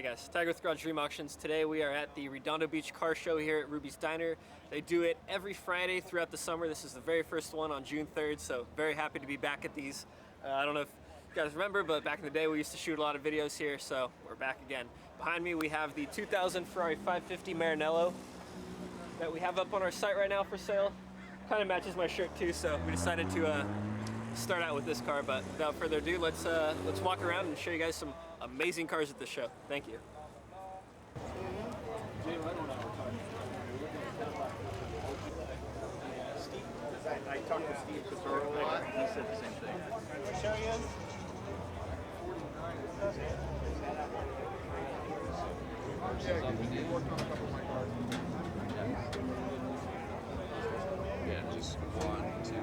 Hey guys, Tiger with Garage Dream Auctions. Today we are at the Redondo Beach car show here at Ruby's Diner. They do it every Friday throughout the summer. This is the very first one on June 3rd, so very happy to be back at these. I don't know if you guys remember, but back in the day we used to shoot a lot of videos here, so we're back again. Behind me we have the 2000 Ferrari 550 Maranello that we have up on our site right now for sale. Kind of matches my shirt too, so we decided to start out with this car, but without further ado, let's walk around and show you guys some amazing cars at the show. Thank you. I talked to Steve Casoro a lot. He said the same thing. Show you. Yeah, just 1, 2, 3.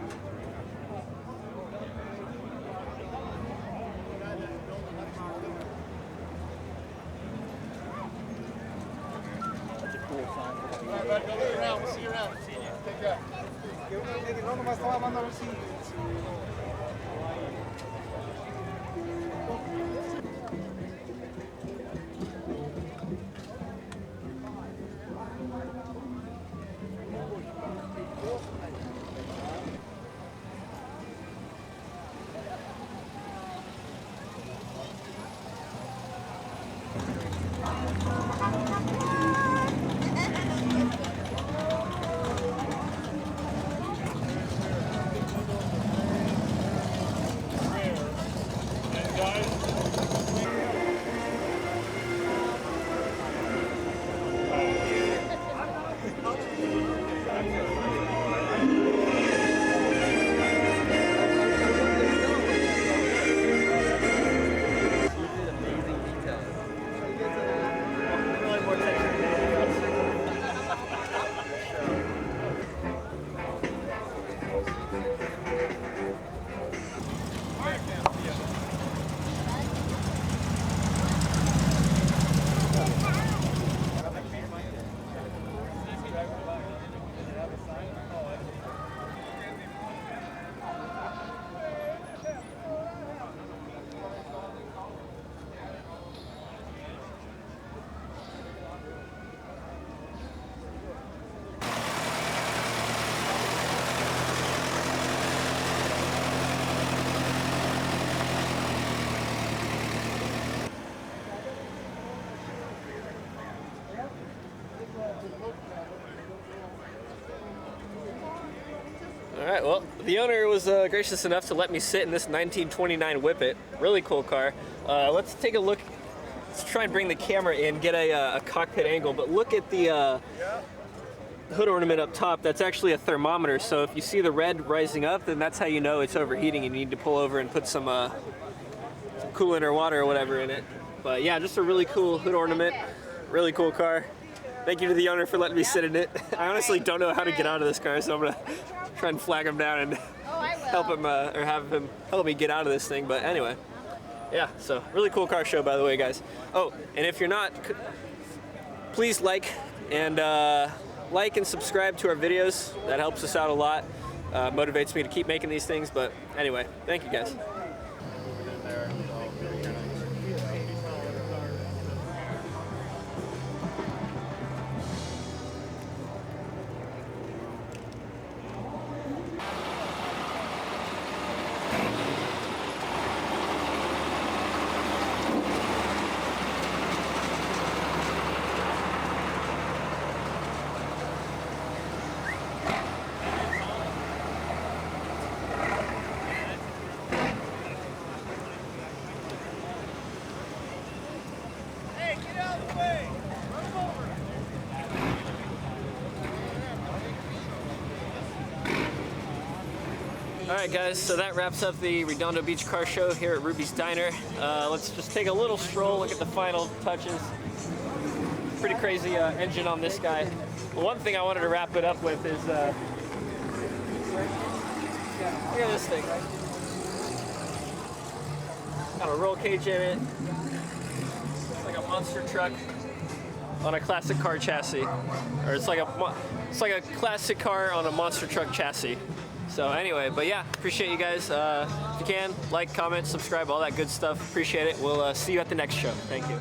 That's a cool sign. All right, bud, go look around. We'll see you around. See you. Take care. No, nomás estaba hablando a ver si... All right, well, the owner was gracious enough to let me sit in this 1929 Whippet. Really cool car. Let's take a look. Let's try and bring the camera in, get a cockpit angle, but look at the hood ornament up top. That's actually a thermometer, so if you see the red rising up, then that's how you know it's overheating and you need to pull over and put some coolant or water or whatever in it. But yeah, just a really cool hood ornament. Really cool car. Thank you to the owner for letting me sit in it. I honestly don't know how to get out of this car, so I'm gonna try and flag him down and help him or have him help me get out of this thing. But anyway, yeah, so really cool car show, by the way, guys. Oh, and if you're not, please like and subscribe to our videos. That helps us out a lot, motivates me to keep making these things. But anyway, thank you guys. Alright guys, so that wraps up the Redondo Beach car show here at Ruby's Diner. Let's just take a little stroll, look at the final touches. Pretty crazy engine on this guy. Well, one thing I wanted to wrap it up with is, look at this thing. Got a roll cage in it. It's like a monster truck on a classic car chassis. Or it's like a classic car on a monster truck chassis. So anyway, but yeah, appreciate you guys. If you can, like, comment, subscribe, all that good stuff. Appreciate it. We'll see you at the next show. Thank you.